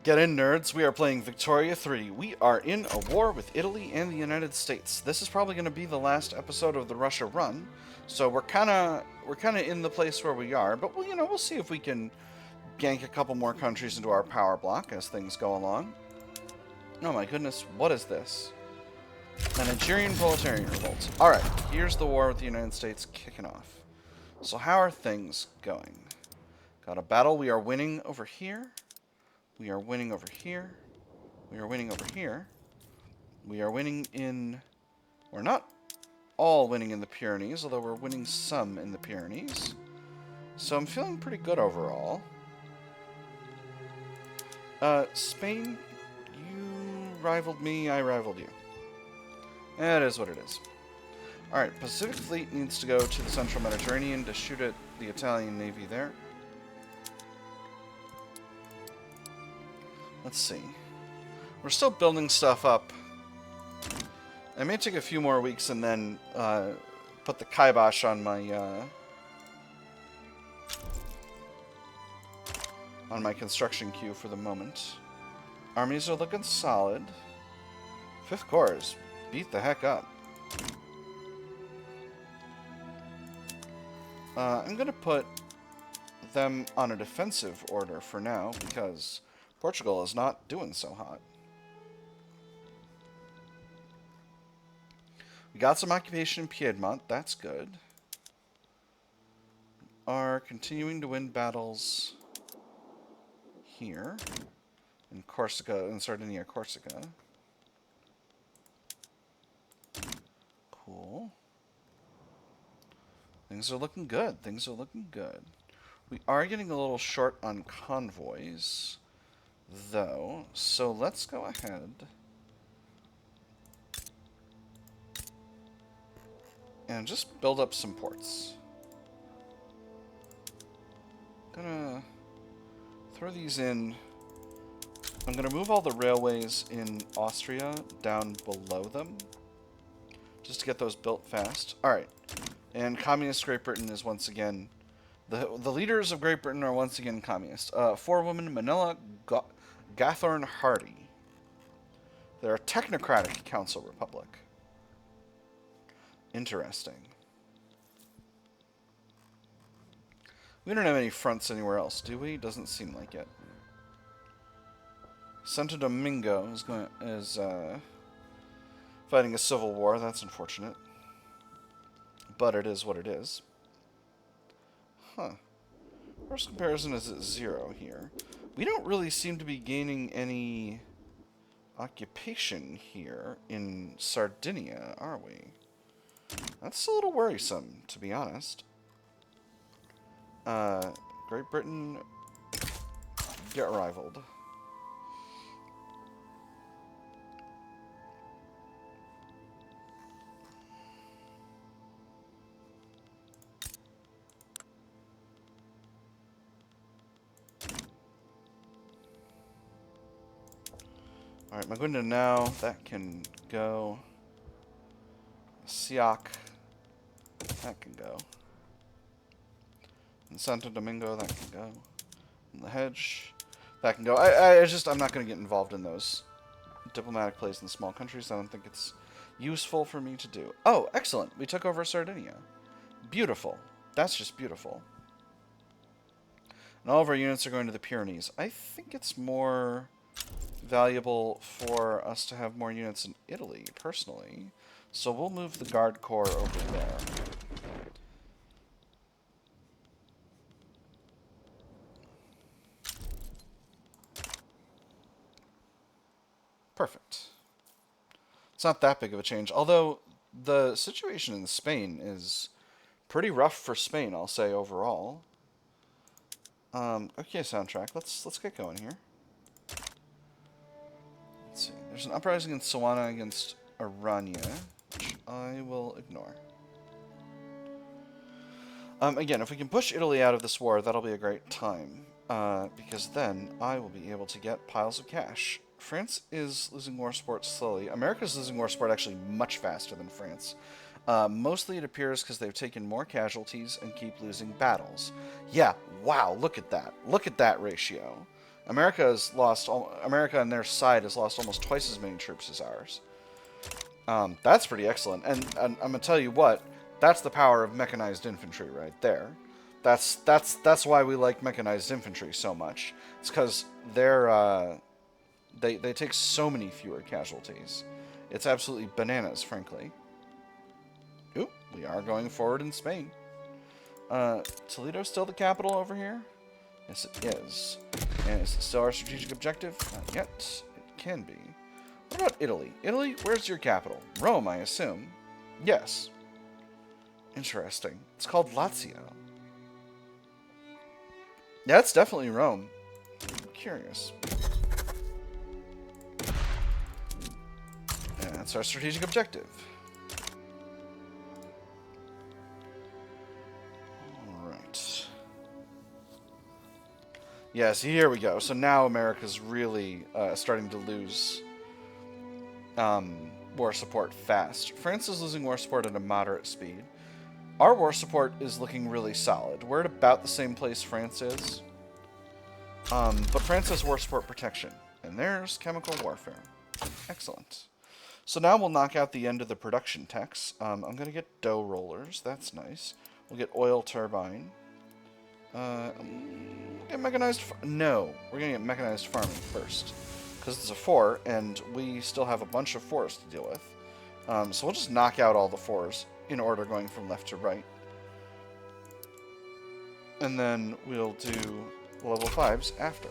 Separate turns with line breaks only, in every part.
Get in, nerds. We are playing Victoria 3. We are in a war with Italy and the United States. This is probably going to be the last episode of the Russia run, so we're kind of in the place where we are. But we'll see if we can gank a couple more countries into our power block as things go along. Oh my goodness, what is this? A Nigerian proletarian revolt. All right, here's the war with the United States kicking off. So how are things going? Got a battle. We are winning over here. We are winning over here. We are winning over here. We are winning in... We're not all winning in the Pyrenees, although we're winning some in the Pyrenees. So I'm feeling pretty good overall. Spain, you rivaled me, I rivaled you. That is what it is. Alright, Pacific Fleet needs to go to the Central Mediterranean to shoot at the Italian Navy there. Let's see. We're still building stuff up. It may take a few more weeks and then put the kibosh on my construction queue for the moment. Armies are looking solid. Fifth Corps is beat the heck up. I'm gonna put them on a defensive order for now because Portugal is not doing so hot. We got some occupation in Piedmont. That's good. Are continuing to win battles here in Corsica, in Sardinia, Corsica. Cool. Things are looking good. Things are looking good. We are getting a little short on convoys, though, so let's go ahead and just build up some ports. Gonna throw these in. I'm gonna move all the railways in Austria down below them, just to get those built fast. Alright, and communist Great Britain is once again... The leaders of Great Britain are once again communist. Four-woman Manila Gathorne Hardy. They're a technocratic council republic. Interesting. We don't have any fronts anywhere else, do we? Doesn't seem like it. Santo Domingo is fighting a civil war. That's unfortunate. But it is what it is. Huh. First comparison is at 0 here. We don't really seem to be gaining any occupation here in Sardinia, are we? That's a little worrisome, to be honest. Great Britain, get rivaled. Alright, Magunda now, that can go. Siak, that can go. And Santo Domingo, that can go. And the Hedge, that can go. I'm not going to get involved in those diplomatic plays in small countries. I don't think it's useful for me to do. Oh, excellent. We took over Sardinia. Beautiful. That's just beautiful. And all of our units are going to the Pyrenees. I think it's more valuable for us to have more units in Italy, personally. So we'll move the Guard Corps over there. Perfect. It's not that big of a change, although the situation in Spain is pretty rough for Spain, I'll say, overall. Okay, soundtrack. Let's get going here. Let's see. There's an uprising in Sawana against Aranya, which I will ignore. Again, if we can push Italy out of this war, that'll be a great time, because then I will be able to get piles of cash. France is losing war support slowly. America's losing war support actually much faster than France. Mostly it appears because they've taken more casualties and keep losing battles. Yeah, wow, look at that. Look at that ratio. America on their side has lost almost twice as many troops as ours. That's pretty excellent. And I'm gonna tell you what, that's the power of mechanized infantry right there. That's why we like mechanized infantry so much. It's because they take so many fewer casualties. It's absolutely bananas, frankly. Ooh, we are going forward in Spain. Toledo's still the capital over here? Yes, it is. And is it still our strategic objective? Not yet. It can be. What about Italy? Italy, where's your capital? Rome, I assume. Yes. Interesting. It's called Lazio. Yeah, it's definitely Rome. I'm curious. And that's our strategic objective. Alright. Yeah, so here we go. So now America's really starting to lose war support fast. France is losing war support at a moderate speed. Our war support is looking really solid. We're at about the same place France is. But France has war support protection. And there's chemical warfare. Excellent. So now we'll knock out the end of the production techs. I'm going to get dough rollers. That's nice. We'll get oil turbine. Get mechanized... No, we're going to get mechanized farming first. Because it's a 4, and we still have a bunch of 4s to deal with. So we'll just knock out all the 4s in order going from left to right. And then we'll do level 5s after.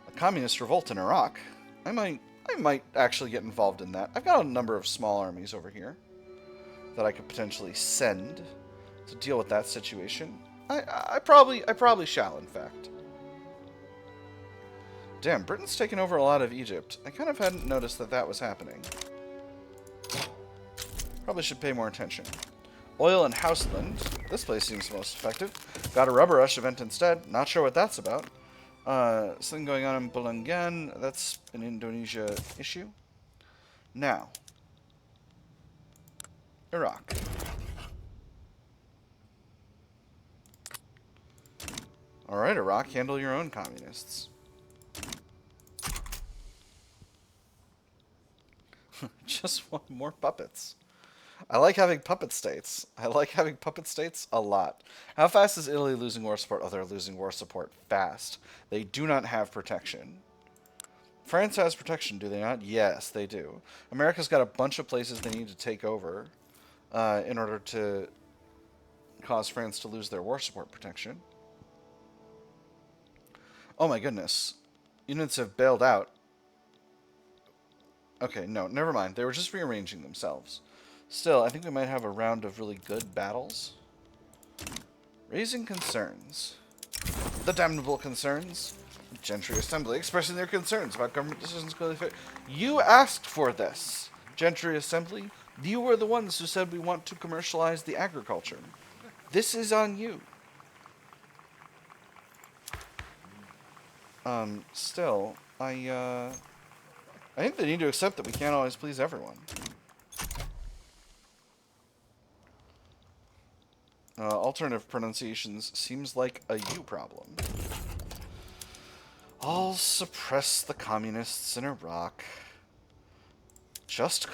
A communist revolt in Iraq. I might actually get involved in that. I've got a number of small armies over here that I could potentially send to deal with that situation. I probably shall, in fact. Damn, Britain's taken over a lot of Egypt. I kind of hadn't noticed that that was happening. Probably should pay more attention. Oil and Houseland. This place seems most effective. Got a rubber rush event instead. Not sure what that's about. Something going on in Belangan. That's an Indonesia issue. Now. Iraq. Alright, Iraq, handle your own communists. Just want more puppets. I like having puppet states. I like having puppet states a lot. How fast is Italy losing war support? Oh, they're losing war support fast. They do not have protection. France has protection, do they not? Yes, they do. America's got a bunch of places they need to take over in order to cause France to lose their war support protection. Oh my goodness. Units have bailed out. Okay, no, never mind. They were just rearranging themselves. Still, I think we might have a round of really good battles. Raising concerns. The damnable concerns. Gentry Assembly expressing their concerns about government decisions clearly fair. You asked for this, Gentry Assembly. You were the ones who said we want to commercialize the agriculture. This is on you. Still, I think they need to accept that we can't always please everyone. Alternative pronunciations seems like a you problem. I'll suppress the communists in Iraq. Just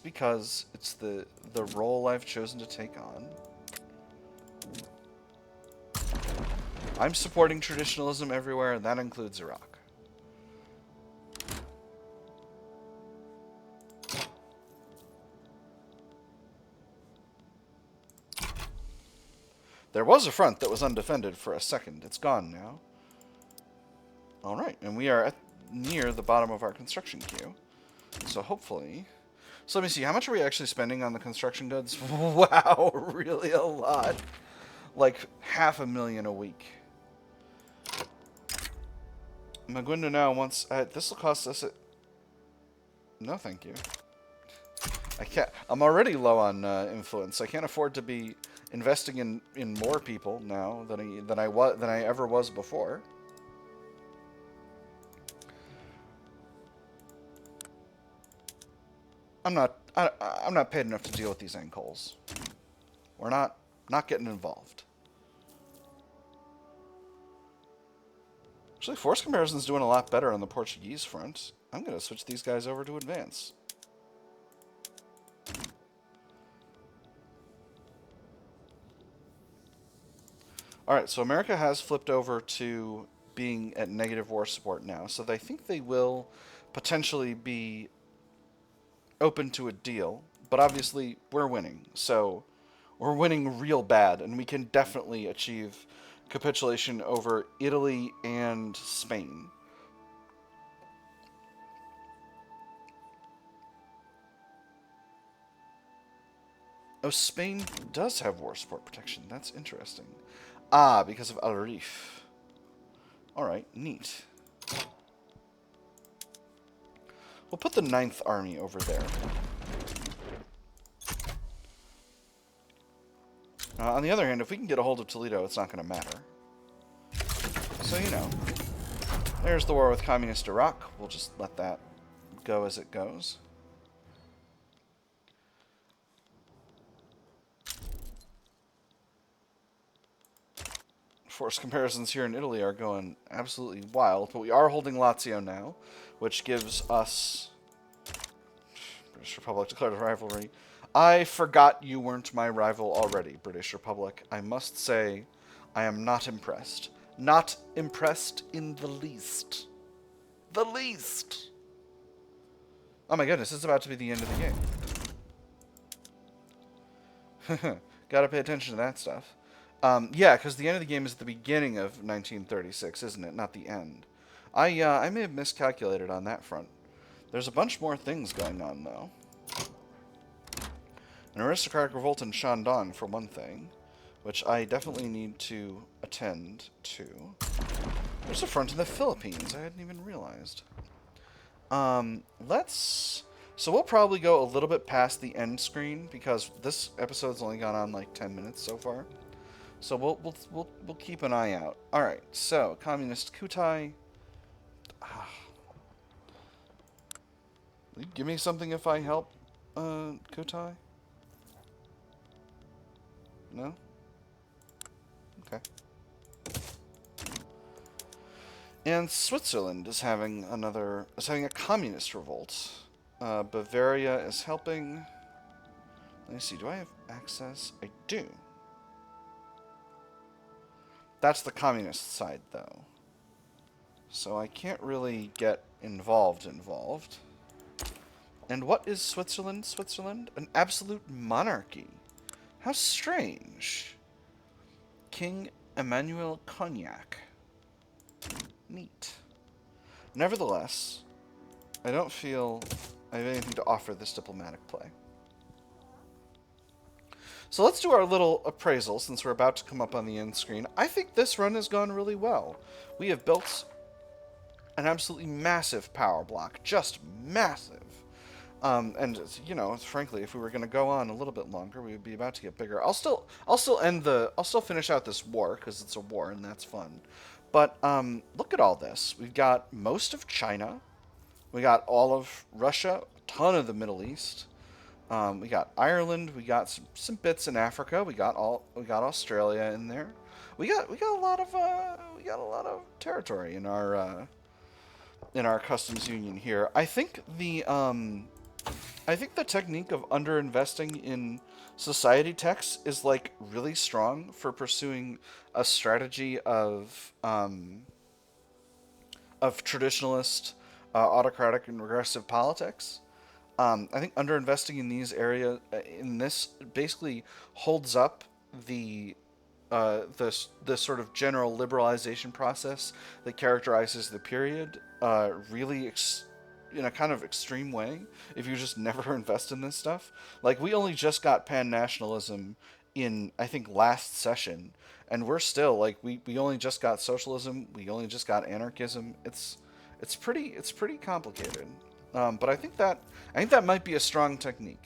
because it's the role I've chosen to take on. I'm supporting traditionalism everywhere, and that includes Iraq. There was a front that was undefended for a second. It's gone now. Alright, and we are near the bottom of our construction queue. So hopefully... So let me see, how much are we actually spending on the construction goods? Wow, really a lot. Like, 500,000 a week. Magundo now wants... this will cost us... No, thank you. I can't... I'm already low on influence. I can't afford to be investing in more people now than I ever was before. I'm not paid enough to deal with these Ankols. We're not Not getting involved. Actually, force comparison's doing a lot better on the Portuguese front. I'm going to switch these guys over to advance. Alright, so America has flipped over to being at negative war support now, so I think they will potentially be open to a deal, but obviously we're winning, so we're winning real bad, and we can definitely achieve capitulation over Italy and Spain. Oh, Spain does have war support protection. That's interesting. Ah, because of Al Rif. Alright, neat. We'll put the 9th Army over there. On the other hand, if we can get a hold of Toledo, it's not going to matter. So, you know. There's the war with Communist Iraq. We'll just let that go as it goes. Force comparisons here in Italy are going absolutely wild, but we are holding Lazio now, which gives us... British Republic declared a rivalry. I forgot you weren't my rival already, British Republic. I must say, I am not impressed. Not impressed in the least. The least! Oh my goodness, it's about to be the end of the game. Gotta pay attention to that stuff. Yeah, because the end of the game is at the beginning of 1936, isn't it? Not the end. I may have miscalculated on that front. There's a bunch more things going on, though. An aristocratic revolt in Shandong, for one thing, which I definitely need to attend to. There's a front in the Philippines. I hadn't even realized. So we'll probably go a little bit past the end screen, because this episode's only gone on like 10 minutes so far. So we'll keep an eye out. All right. So communist Kutai. Will you give me something if I help Kutai? No. Okay. And Switzerland is having a communist revolt. Bavaria is helping. Let me see. Do I have access? I do. That's the communist side, though. So I can't really get involved. And what is Switzerland? Switzerland? An absolute monarchy. How strange. King Emmanuel Cognac. Neat. Nevertheless, I don't feel I have anything to offer this diplomatic play. So let's do our little appraisal, since we're about to come up on the end screen. I think this run has gone really well. We have built an absolutely massive power block. Just massive. And, you know, frankly, if we were going to go on a little bit longer, we would be about to get bigger. I'll still finish out this war, because it's a war, and that's fun. But, look at all this. We've got most of China. We got all of Russia, a ton of the Middle East. We got Ireland. We got some bits in Africa. We got Australia in there. We got a lot of territory in our customs union here. I think the technique of underinvesting in society techs is like really strong for pursuing a strategy of traditionalist, autocratic, and regressive politics. I think underinvesting in these areas, in this, basically holds up the sort of general liberalization process that characterizes the period really in a kind of extreme way. If you just never invest in this stuff, like we only just got pan-nationalism in, I think, last session, and we're still like we only just got socialism, we only just got anarchism. It's pretty complicated. But I think that might be a strong technique.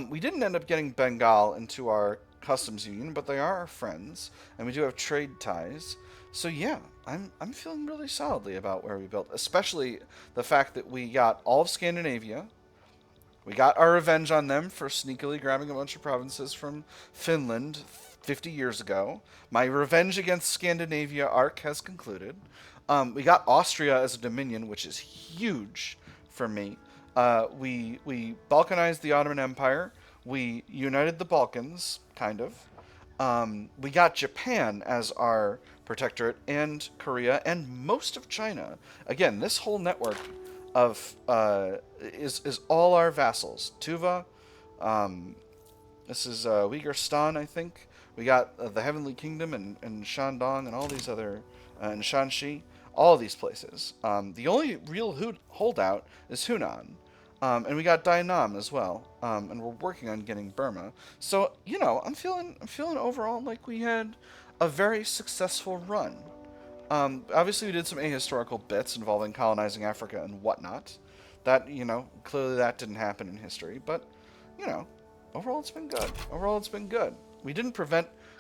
We didn't end up getting Bengal into our customs union, but they are our friends, and we do have trade ties. So yeah, I'm feeling really solidly about where we built, especially the fact that we got all of Scandinavia. We got our revenge on them for sneakily grabbing a bunch of provinces from Finland, 50 years ago. My revenge against Scandinavia arc has concluded. We got Austria as a dominion, which is huge for me. We balkanized the Ottoman Empire. We united the Balkans, kind of. We got Japan as our protectorate, and Korea, and most of China. Again, this whole network of is all our vassals. Tuva, this is Uyghurstan, I think. We got the Heavenly Kingdom and Shandong and all these other, and Shanxi, all of these places. The only real holdout is Hunan. And we got Dainam as well, and we're working on getting Burma. So I'm feeling overall like we had a very successful run. Obviously, we did some ahistorical bits involving colonizing Africa and whatnot. That clearly that didn't happen in history, but overall it's been good. Overall, it's been good. We didn't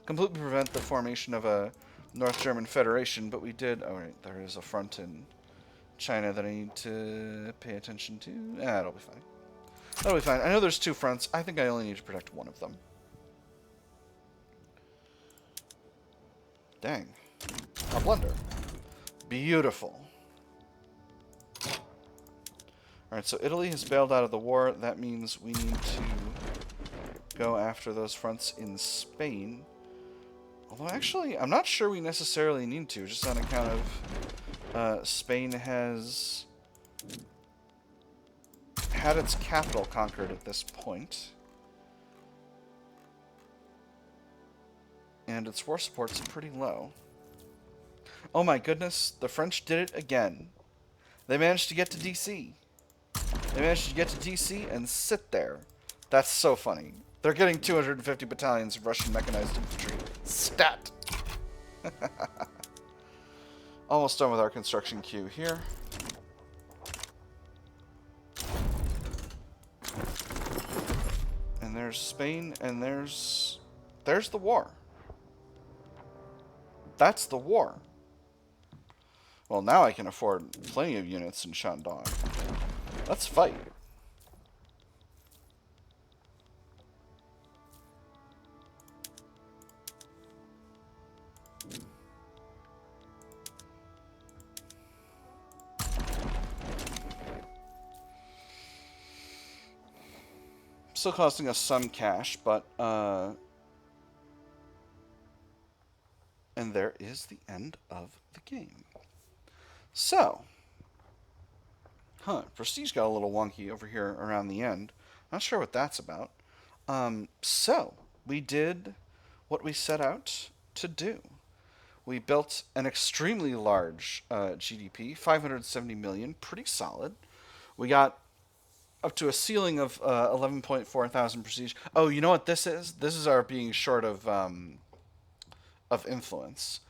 completely prevent the formation of a North German Federation, but we did. Oh, right, there is a front in China that I need to pay attention to. That'll be fine. That'll be fine. I know there's 2 fronts. I think I only need to protect one of them. Dang. A blunder. Beautiful. Alright, so Italy has bailed out of the war. That means we need to go after those fronts in Spain. Although, actually, I'm not sure we necessarily need to, just on account of Spain has had its capital conquered at this point. And its war support's pretty low. Oh my goodness, the French did it again. They managed to get to DC. They managed to get to DC and sit there. That's so funny. They're getting 250 battalions of Russian mechanized infantry. Stat! Almost done with our construction queue here. And there's Spain, and there's the war. That's the war. Well, now I can afford plenty of units in Shandong. Let's fight. Still costing us some cash, but and there is the end of the game. So, prestige got a little wonky over here around the end. Not sure what that's about. So we did what we set out to do. We built an extremely large GDP, 570 million, pretty solid. We got up to a ceiling of 11.4 thousand prestige. Oh, you know what this is? This is our being short of influence.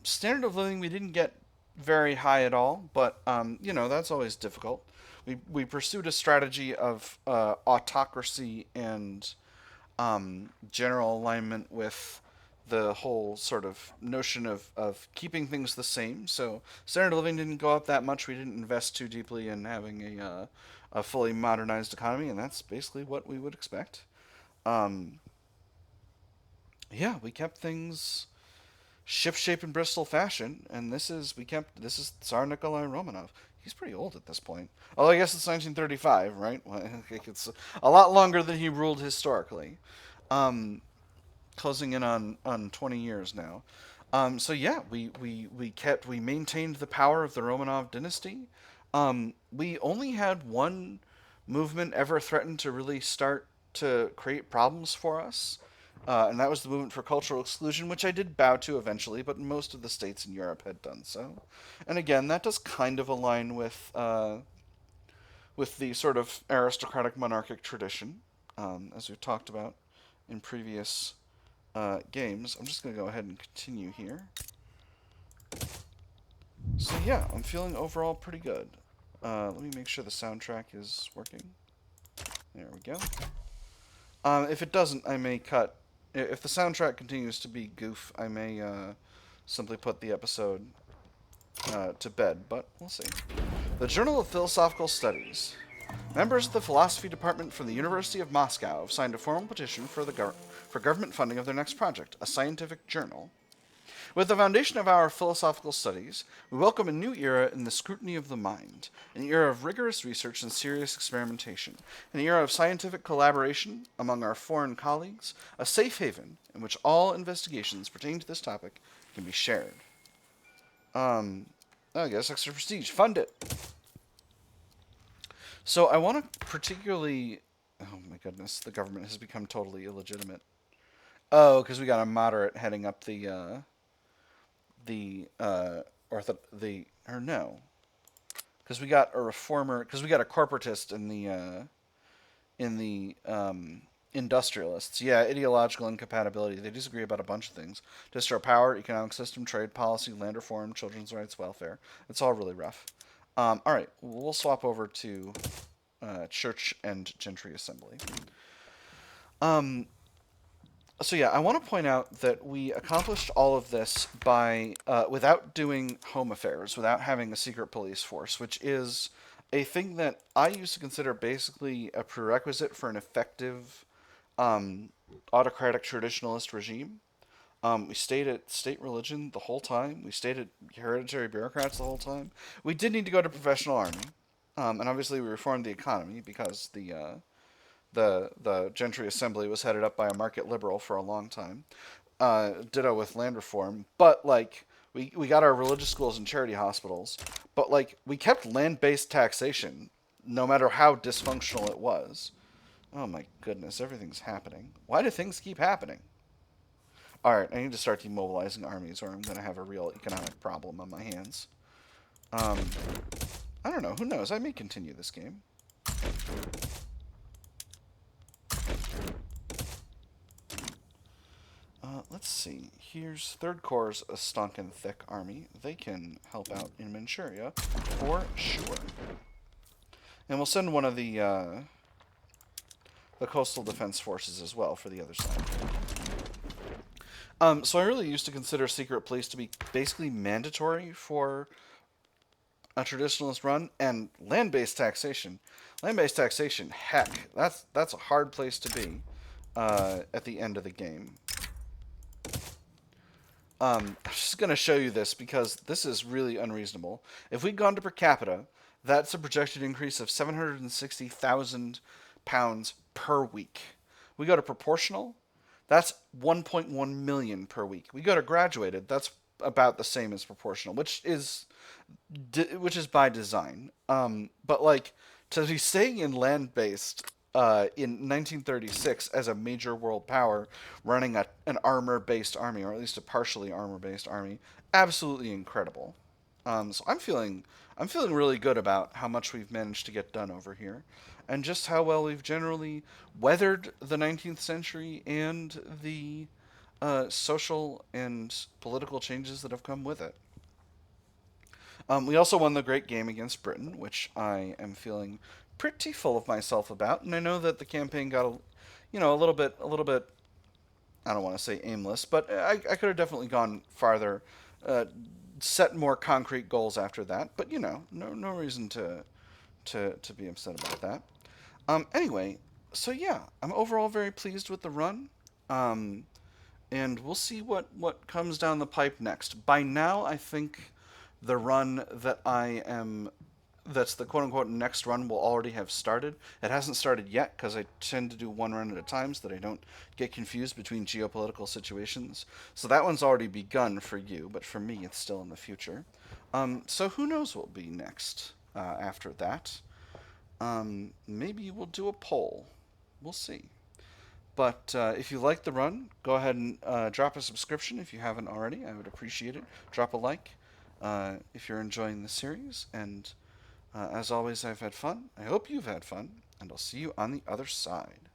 Standard of living, we didn't get very high at all, but that's always difficult. We pursued a strategy of autocracy and general alignment with the whole sort of notion of keeping things the same. So standard of living didn't go up that much. We didn't invest too deeply in having a fully modernized economy, and that's basically what we would expect. Yeah, we kept things ship-shape in Bristol fashion, and this is Tsar Nikolai Romanov. He's pretty old at this point. Although I guess it's 1935, right? It's a lot longer than he ruled historically. Closing in on 20 years now. So yeah, we maintained the power of the Romanov dynasty. We only had one movement ever threaten to really start to create problems for us. And that was the movement for cultural exclusion, which I did bow to eventually, but most of the states in Europe had done so. And again, that does kind of align with the sort of aristocratic monarchic tradition, as we've talked about in previous games. I'm just going to go ahead and continue here. So yeah, I'm feeling overall pretty good. Let me make sure the soundtrack is working. There we go. If it doesn't, I may cut. If the soundtrack continues to be goof, I may simply put the episode to bed, but we'll see. The Journal of Philosophical Studies. Members of the philosophy department from the University of Moscow have signed a formal petition for for government funding of their next project, a scientific journal. With the foundation of our philosophical studies, we welcome a new era in the scrutiny of the mind, an era of rigorous research and serious experimentation, an era of scientific collaboration among our foreign colleagues, a safe haven in which all investigations pertaining to this topic can be shared. I guess extra prestige. Fund it. So I want to particularly... Oh my goodness, the government has become totally illegitimate. Oh, because we got a moderate heading up or no, because we got a reformer, because we got a corporatist in the industrialists. Yeah, ideological incompatibility. They disagree about a bunch of things: distro power, economic system, trade policy, land reform, children's rights, welfare. It's all really rough. All right, we'll swap over to church and gentry assembly. So yeah, I want to point out that we accomplished all of this by without doing home affairs, without having a secret police force, which is a thing that I used to consider basically a prerequisite for an effective autocratic traditionalist regime. We stayed at state religion the whole time. We stayed at hereditary bureaucrats the whole time. We did need to go to professional army, and obviously we reformed the economy because the gentry assembly was headed up by a market liberal for a long time. Ditto with land reform, but like we got our religious schools and charity hospitals, but like we kept land-based taxation, no matter how dysfunctional it was. Oh my goodness, everything's happening. Why do things keep happening? All right, I need to start demobilizing armies, or I'm going to have a real economic problem on my hands. I don't know. Who knows? I may continue this game. Let's see. Here's Third Corps' a stonkin' thick army. They can help out in Manchuria for sure. And we'll send one of the coastal defense forces as well for the other side. So I really used to consider secret police to be basically mandatory for a traditionalist run, and land-based taxation. Land-based taxation, heck, that's a hard place to be at the end of the game. I'm just going to show you this because this is really unreasonable. If we'd gone to per capita, that's a projected increase of £760,000 per week. We go to proportional, that's 1.1 million per week. We go to graduated, that's about the same as proportional, which is by design. But like to be staying in land-based in 1936 as a major world power, running an armor-based army, or at least a partially armor-based army, absolutely incredible. So I'm feeling really good about how much we've managed to get done over here, and just how well we've generally weathered the 19th century and the social and political changes that have come with it. We also won the great game against Britain, which I am feeling pretty full of myself about, and I know that the campaign got a little bit. I don't want to say aimless, but I could have definitely gone farther, set more concrete goals after that. But no reason to be upset about that. Anyway, so yeah, I'm overall very pleased with the run. And we'll see what comes down the pipe next. By now, I think the run that's the quote-unquote next run will already have started. It hasn't started yet because I tend to do one run at a time so that I don't get confused between geopolitical situations. So that one's already begun for you, but for me it's still in the future. So who knows what will be next after that. Maybe we'll do a poll. We'll see. But if you like the run, go ahead and drop a subscription if you haven't already. I would appreciate it. Drop a like if you're enjoying the series. And as always, I've had fun. I hope you've had fun. And I'll see you on the other side.